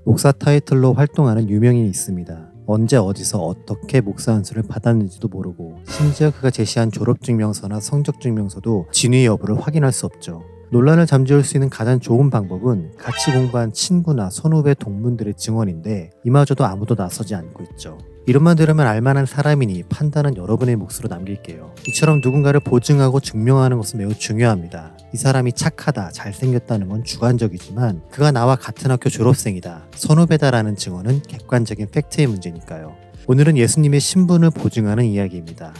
목사 타이틀로 활동하는 유명인이 있습니다. 언제 어디서 어떻게 목사 안수를 받았는지도 모르고 심지어 그가 제시한 졸업증명서나 성적증명서도 진위 여부를 확인할 수 없죠. 논란을 잠재울 수 있는 가장 좋은 방법은 같이 공부한 친구나 선후배 동문들의 증언인데 이마저도 아무도 나서지 않고 있죠. 이름만 들으면 알만한 사람이니 판단은 여러분의 몫으로 남길게요. 이처럼 누군가를 보증하고 증명하는 것은 매우 중요합니다. 이 사람이 착하다, 잘생겼다는 건 주관적이지만 그가 나와 같은 학교 졸업생이다, 선후배다라는 증언은 객관적인 팩트의 문제니까요. 오늘은 예수님의 신분을 보증하는 이야기입니다.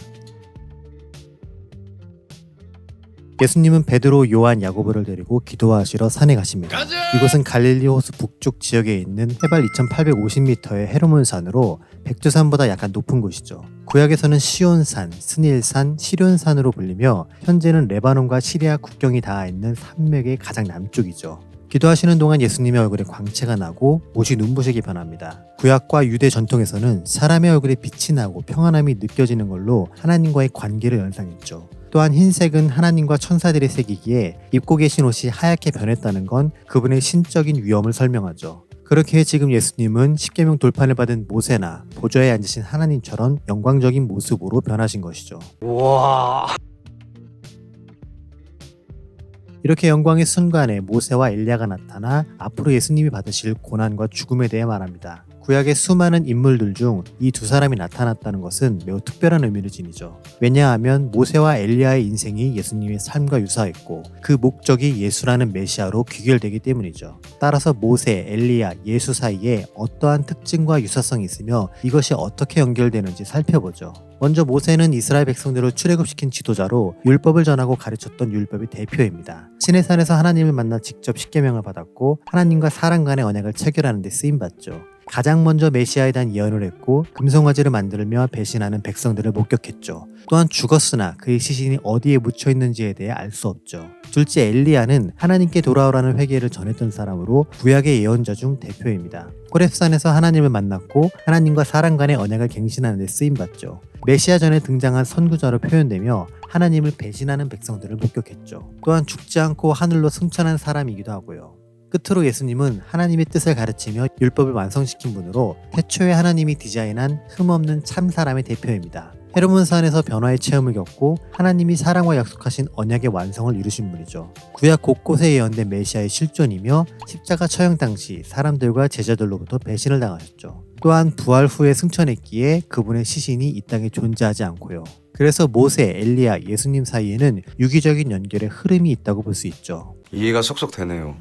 예수님은 베드로, 요한, 야고보를 데리고 기도하시러 산에 가십니다. 이곳은 갈릴리 호수 북쪽 지역에 있는 해발 2850m의 헤르몬 산으로 백두산보다 약간 높은 곳이죠. 구약에서는 시온산, 스닐산, 시련산으로 불리며 현재는 레바논과 시리아 국경이 닿아 있는 산맥의 가장 남쪽이죠. 기도하시는 동안 예수님의 얼굴에 광채가 나고 옷이 눈부시게 변합니다. 구약과 유대 전통에서는 사람의 얼굴에 빛이 나고 평안함이 느껴지는 걸로 하나님과의 관계를 연상했죠. 또한 흰색은 하나님과 천사들의 색이기에 입고 계신 옷이 하얗게 변했다는 건 그분의 신적인 위엄을 설명하죠. 그렇게 지금 예수님은 십계명 돌판을 받은 모세나 보좌에 앉으신 하나님처럼 영광적인 모습으로 변하신 것이죠. 와. 이렇게 영광의 순간에 모세와 엘리야가 나타나 앞으로 예수님이 받으실 고난과 죽음에 대해 말합니다. 구약의 수많은 인물들 중 이 두 사람이 나타났다는 것은 매우 특별한 의미를 지니죠. 왜냐하면 모세와 엘리야의 인생이 예수님의 삶과 유사했고 그 목적이 예수라는 메시아로 귀결되기 때문이죠. 따라서 모세, 엘리야, 예수 사이에 어떠한 특징과 유사성이 있으며 이것이 어떻게 연결되는지 살펴보죠. 먼저 모세는 이스라엘 백성들을 출애굽시킨 지도자로 율법을 전하고 가르쳤던 율법의 대표입니다. 시내산에서 하나님을 만나 직접 십계명을 받았고 하나님과 사람 간의 언약을 체결하는 데 쓰임받죠. 가장 먼저 메시아에 대한 예언을 했고 금송아지를 만들며 배신하는 백성들을 목격했죠. 또한 죽었으나 그의 시신이 어디에 묻혀 있는지에 대해 알 수 없죠. 둘째, 엘리야는 하나님께 돌아오라는 회개를 전했던 사람으로 구약의 예언자 중 대표입니다. 호렙산에서 하나님을 만났고 하나님과 사람 간의 언약을 갱신하는 데 쓰임받죠. 메시아 전에 등장한 선구자로 표현되며 하나님을 배신하는 백성들을 목격했죠. 또한 죽지 않고 하늘로 승천한 사람이기도 하고요. 끝으로 예수님은 하나님의 뜻을 가르치며 율법을 완성시킨 분으로 태초에 하나님이 디자인한 흠없는 참 사람의 대표입니다. 헤르몬산에서 변화의 체험을 겪고 하나님이 사람과 약속하신 언약의 완성을 이루신 분이죠. 구약 곳곳에 예언된 메시아의 실존이며 십자가 처형 당시 사람들과 제자들로부터 배신을 당하셨죠. 또한 부활 후에 승천했기에 그분의 시신이 이 땅에 존재하지 않고요. 그래서 모세, 엘리야, 예수님 사이에는 유기적인 연결의 흐름이 있다고 볼 수 있죠. 이해가 쏙쏙 되네요.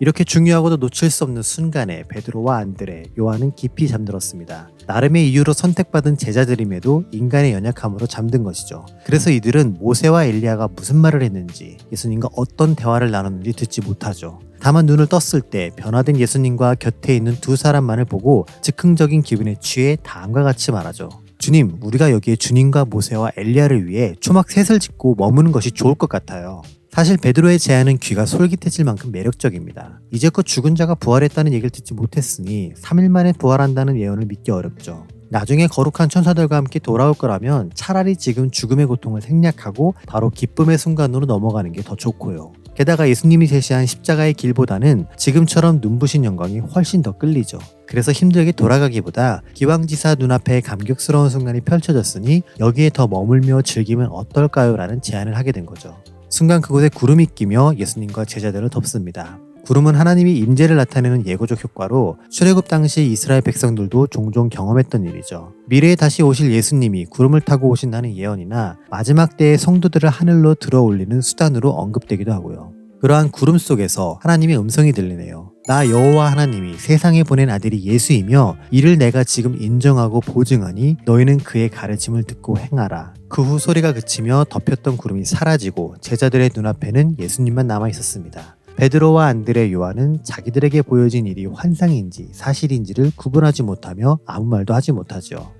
이렇게 중요하고도 놓칠 수 없는 순간에 베드로와 안드레, 요한은 깊이 잠들었습니다. 나름의 이유로 선택받은 제자들임에도 인간의 연약함으로 잠든 것이죠. 그래서 이들은 모세와 엘리야가 무슨 말을 했는지, 예수님과 어떤 대화를 나눴는지 듣지 못하죠. 다만 눈을 떴을 때 변화된 예수님과 곁에 있는 두 사람만을 보고 즉흥적인 기분에 취해 다음과 같이 말하죠. 주님, 우리가 여기에 주님과 모세와 엘리야를 위해 초막 셋을 짓고 머무는 것이 좋을 것 같아요. 사실 베드로의 제안은 귀가 솔깃해질 만큼 매력적입니다. 이제껏 죽은 자가 부활했다는 얘기를 듣지 못했으니 3일 만에 부활한다는 예언을 믿기 어렵죠. 나중에 거룩한 천사들과 함께 돌아올 거라면 차라리 지금 죽음의 고통을 생략하고 바로 기쁨의 순간으로 넘어가는 게 더 좋고요. 게다가 예수님이 제시한 십자가의 길보다는 지금처럼 눈부신 영광이 훨씬 더 끌리죠. 그래서 힘들게 돌아가기보다 기왕지사 눈앞에 감격스러운 순간이 펼쳐졌으니 여기에 더 머물며 즐기면 어떨까요? 라는 제안을 하게 된 거죠. 순간 그곳에 구름이 끼며 예수님과 제자들을 덮습니다. 구름은 하나님이 임재를 나타내는 예고적 효과로 출애굽 당시 이스라엘 백성들도 종종 경험했던 일이죠. 미래에 다시 오실 예수님이 구름을 타고 오신다는 예언이나 마지막 때의 성도들을 하늘로 들어 올리는 수단으로 언급되기도 하고요. 그러한 구름 속에서 하나님의 음성이 들리네요. 나 여호와 하나님이 세상에 보낸 아들이 예수이며 이를 내가 지금 인정하고 보증하니 너희는 그의 가르침을 듣고 행하라. 그 후 소리가 그치며 덮였던 구름이 사라지고 제자들의 눈앞에는 예수님만 남아 있었습니다. 베드로와 안드레, 요한은 자기들에게 보여진 일이 환상인지 사실인지를 구분하지 못하며 아무 말도 하지 못하죠.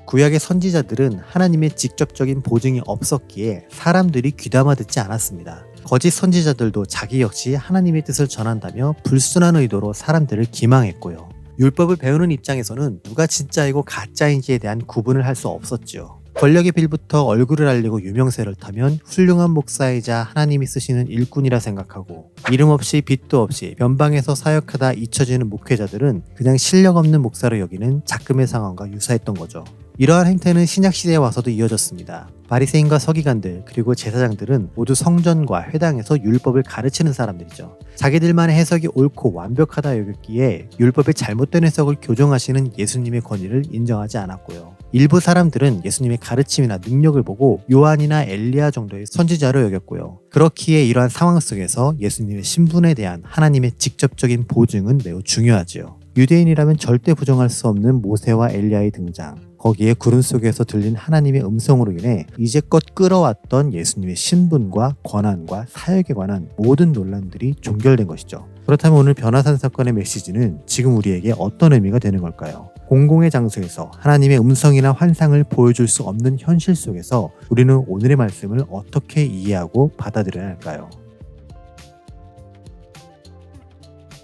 구약의 선지자들은 하나님의 직접적인 보증이 없었기에 사람들이 귀담아 듣지 않았습니다. 거짓 선지자들도 자기 역시 하나님의 뜻을 전한다며 불순한 의도로 사람들을 기망했고요. 율법을 배우는 입장에서는 누가 진짜이고 가짜인지에 대한 구분을 할 수 없었지요. 권력의 빌부터 얼굴을 알리고 유명세를 타면 훌륭한 목사이자 하나님이 쓰시는 일꾼이라 생각하고, 이름 없이 빚도 없이 변방에서 사역하다 잊혀지는 목회자들은 그냥 실력 없는 목사로 여기는 작금의 상황과 유사했던 거죠. 이러한 행태는 신약시대에 와서도 이어졌습니다. 바리새인과 서기관들 그리고 제사장들은 모두 성전과 회당에서 율법을 가르치는 사람들이죠. 자기들만의 해석이 옳고 완벽하다 여겼기에 율법의 잘못된 해석을 교정하시는 예수님의 권위를 인정하지 않았고요. 일부 사람들은 예수님의 가르침이나 능력을 보고 요한이나 엘리야 정도의 선지자로 여겼고요. 그렇기에 이러한 상황 속에서 예수님의 신분에 대한 하나님의 직접적인 보증은 매우 중요하지요. 유대인이라면 절대 부정할 수 없는 모세와 엘리야의 등장, 거기에 구름 속에서 들린 하나님의 음성으로 인해 이제껏 끌어왔던 예수님의 신분과 권한과 사역에 관한 모든 논란들이 종결된 것이죠. 그렇다면 오늘 변화산 사건의 메시지는 지금 우리에게 어떤 의미가 되는 걸까요? 공공의 장소에서 하나님의 음성이나 환상을 보여줄 수 없는 현실 속에서 우리는 오늘의 말씀을 어떻게 이해하고 받아들여야 할까요?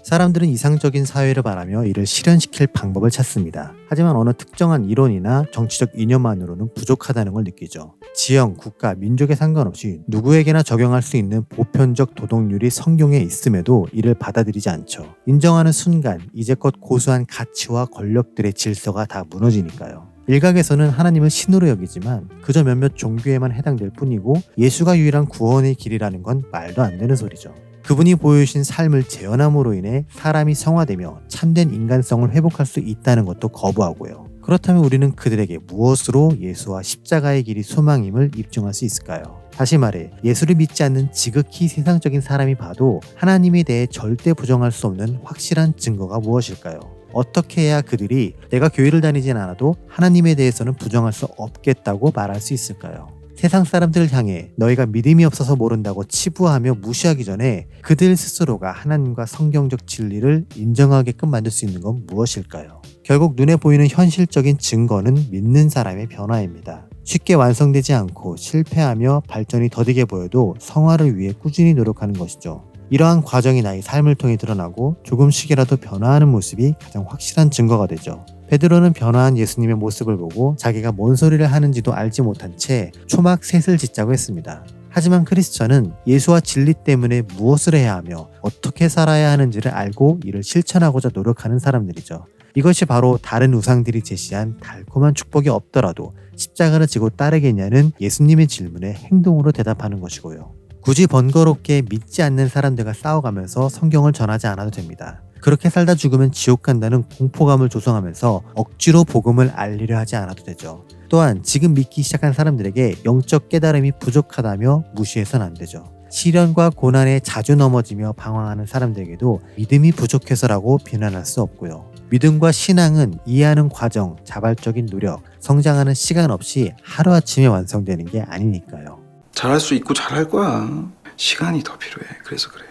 사람들은 이상적인 사회를 바라며 이를 실현시킬 방법을 찾습니다. 하지만 어느 특정한 이론이나 정치적 이념만으로는 부족하다는 걸 느끼죠. 지형, 국가, 민족에 상관없이 누구에게나 적용할 수 있는 보편적 도덕률이 성경에 있음에도 이를 받아들이지 않죠. 인정하는 순간 이제껏 고수한 가치와 권력들의 질서가 다 무너지니까요. 일각에서는 하나님을 신으로 여기지만 그저 몇몇 종교에만 해당될 뿐이고 예수가 유일한 구원의 길이라는 건 말도 안 되는 소리죠. 그분이 보여주신 삶을 재현함으로 인해 사람이 성화되며 참된 인간성을 회복할 수 있다는 것도 거부하고요. 그렇다면 우리는 그들에게 무엇으로 예수와 십자가의 길이 소망임을 입증할 수 있을까요? 다시 말해 예수를 믿지 않는 지극히 세상적인 사람이 봐도 하나님에 대해 절대 부정할 수 없는 확실한 증거가 무엇일까요? 어떻게 해야 그들이 내가 교회를 다니진 않아도 하나님에 대해서는 부정할 수 없겠다고 말할 수 있을까요? 세상 사람들을 향해 너희가 믿음이 없어서 모른다고 치부하며 무시하기 전에 그들 스스로가 하나님과 성경적 진리를 인정하게끔 만들 수 있는 건 무엇일까요? 결국 눈에 보이는 현실적인 증거는 믿는 사람의 변화입니다. 쉽게 완성되지 않고 실패하며 발전이 더디게 보여도 성화를 위해 꾸준히 노력하는 것이죠. 이러한 과정이 나의 삶을 통해 드러나고 조금씩이라도 변화하는 모습이 가장 확실한 증거가 되죠. 베드로는 변화한 예수님의 모습을 보고 자기가 뭔 소리를 하는지도 알지 못한 채 초막 셋을 짓자고 했습니다. 하지만 크리스천은 예수와 진리 때문에 무엇을 해야 하며 어떻게 살아야 하는지를 알고 이를 실천하고자 노력하는 사람들이죠. 이것이 바로 다른 우상들이 제시한 달콤한 축복이 없더라도 십자가를 지고 따르겠냐는 예수님의 질문에 행동으로 대답하는 것이고요. 굳이 번거롭게 믿지 않는 사람들과 싸워가면서 성경을 전하지 않아도 됩니다. 그렇게 살다 죽으면 지옥 간다는 공포감을 조성하면서 억지로 복음을 알리려 하지 않아도 되죠. 또한 지금 믿기 시작한 사람들에게 영적 깨달음이 부족하다며 무시해서는 안 되죠. 시련과 고난에 자주 넘어지며 방황하는 사람들에게도 믿음이 부족해서라고 비난할 수 없고요. 믿음과 신앙은 이해하는 과정, 자발적인 노력, 성장하는 시간 없이 하루아침에 완성되는 게 아니니까요. 잘할 수 있고 잘할 거야. 시간이 더 필요해. 그래서 그래.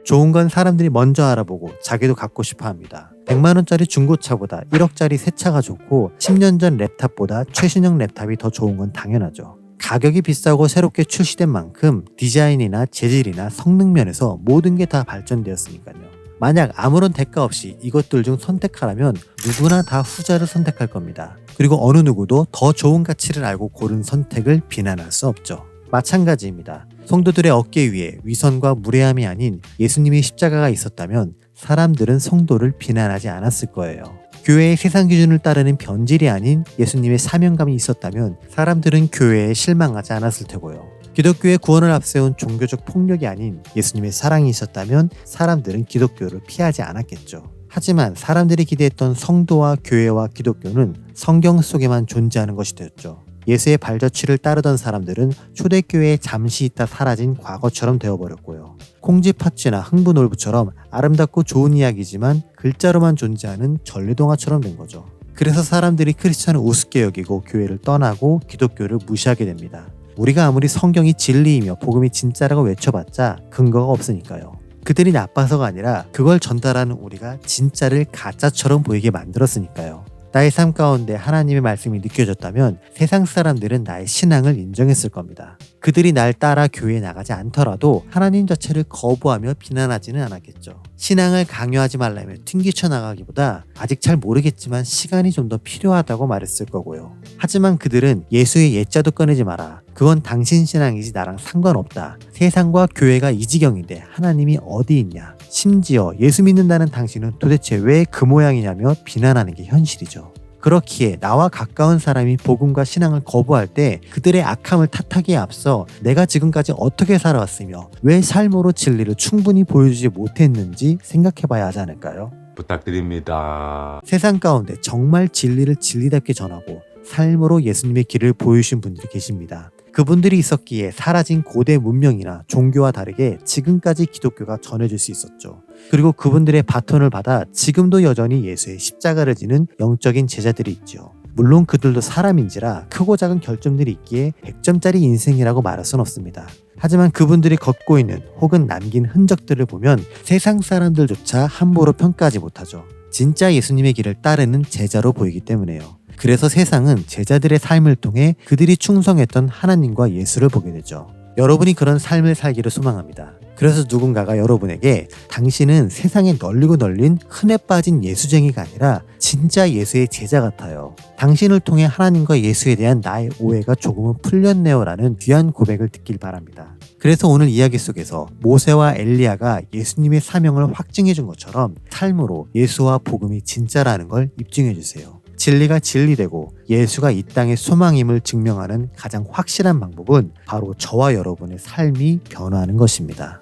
좋은 건 사람들이 먼저 알아보고 자기도 갖고 싶어 합니다. 100만원짜리 중고차보다 1억짜리 새 차가 좋고 10년 전 랩탑보다 최신형 랩탑이 더 좋은 건 당연하죠. 가격이 비싸고 새롭게 출시된 만큼 디자인이나 재질이나 성능 면에서 모든 게 다 발전되었으니까요. 만약 아무런 대가 없이 이것들 중 선택하라면 누구나 다 후자를 선택할 겁니다. 그리고 어느 누구도 더 좋은 가치를 알고 고른 선택을 비난할 수 없죠. 마찬가지입니다. 성도들의 어깨 위에 위선과 무례함이 아닌 예수님의 십자가가 있었다면 사람들은 성도를 비난하지 않았을 거예요. 교회의 세상 기준을 따르는 변질이 아닌 예수님의 사명감이 있었다면 사람들은 교회에 실망하지 않았을 테고요. 기독교의 구원을 앞세운 종교적 폭력이 아닌 예수님의 사랑이 있었다면 사람들은 기독교를 피하지 않았겠죠. 하지만 사람들이 기대했던 성도와 교회와 기독교는 성경 속에만 존재하는 것이 되었죠. 예수의 발자취를 따르던 사람들은 초대교회에 잠시 있다 사라진 과거처럼 되어버렸고요. 콩쥐팥쥐나 흥부놀부처럼 아름답고 좋은 이야기지만 글자로만 존재하는 전래동화처럼 된 거죠. 그래서 사람들이 크리스천을 우습게 여기고 교회를 떠나고 기독교를 무시하게 됩니다. 우리가 아무리 성경이 진리이며 복음이 진짜라고 외쳐봤자 근거가 없으니까요. 그들이 나빠서가 아니라 그걸 전달하는 우리가 진짜를 가짜처럼 보이게 만들었으니까요. 나의 삶 가운데 하나님의 말씀이 느껴졌다면 세상 사람들은 나의 신앙을 인정했을 겁니다. 그들이 날 따라 교회에 나가지 않더라도 하나님 자체를 거부하며 비난하지는 않았겠죠. 신앙을 강요하지 말라며 튕기쳐 나가기보다 아직 잘 모르겠지만 시간이 좀 더 필요하다고 말했을 거고요. 하지만 그들은 예수의 예자도 꺼내지 마라. 그건 당신 신앙이지 나랑 상관없다. 세상과 교회가 이 지경인데 하나님이 어디 있냐. 심지어 예수 믿는다는 당신은 도대체 왜 그 모양이냐며 비난하는 게 현실이죠. 그렇기에 나와 가까운 사람이 복음과 신앙을 거부할 때 그들의 악함을 탓하기에 앞서 내가 지금까지 어떻게 살아왔으며 왜 삶으로 진리를 충분히 보여주지 못했는지 생각해봐야 하지 않을까요? 부탁드립니다. 세상 가운데 정말 진리를 진리답게 전하고 삶으로 예수님의 길을 보여주신 분들이 계십니다. 그분들이 있었기에 사라진 고대 문명이나 종교와 다르게 지금까지 기독교가 전해질 수 있었죠. 그리고 그분들의 바톤을 받아 지금도 여전히 예수의 십자가를 지는 영적인 제자들이 있죠. 물론 그들도 사람인지라 크고 작은 결점들이 있기에 100점짜리 인생이라고 말할 순 없습니다. 하지만 그분들이 걷고 있는 혹은 남긴 흔적들을 보면 세상 사람들조차 함부로 평가하지 못하죠. 진짜 예수님의 길을 따르는 제자로 보이기 때문에요. 그래서 세상은 제자들의 삶을 통해 그들이 충성했던 하나님과 예수를 보게 되죠. 여러분이 그런 삶을 살기를 소망합니다. 그래서 누군가가 여러분에게 당신은 세상에 널리고 널린 흔해 빠진 예수쟁이가 아니라 진짜 예수의 제자 같아요. 당신을 통해 하나님과 예수에 대한 나의 오해가 조금은 풀렸네요 라는 귀한 고백을 듣길 바랍니다. 그래서 오늘 이야기 속에서 모세와 엘리야가 예수님의 사명을 확증해 준 것처럼 삶으로 예수와 복음이 진짜라는 걸 입증해 주세요. 진리가 진리되고 예수가 이 땅의 소망임을 증명하는 가장 확실한 방법은 바로 저와 여러분의 삶이 변화하는 것입니다.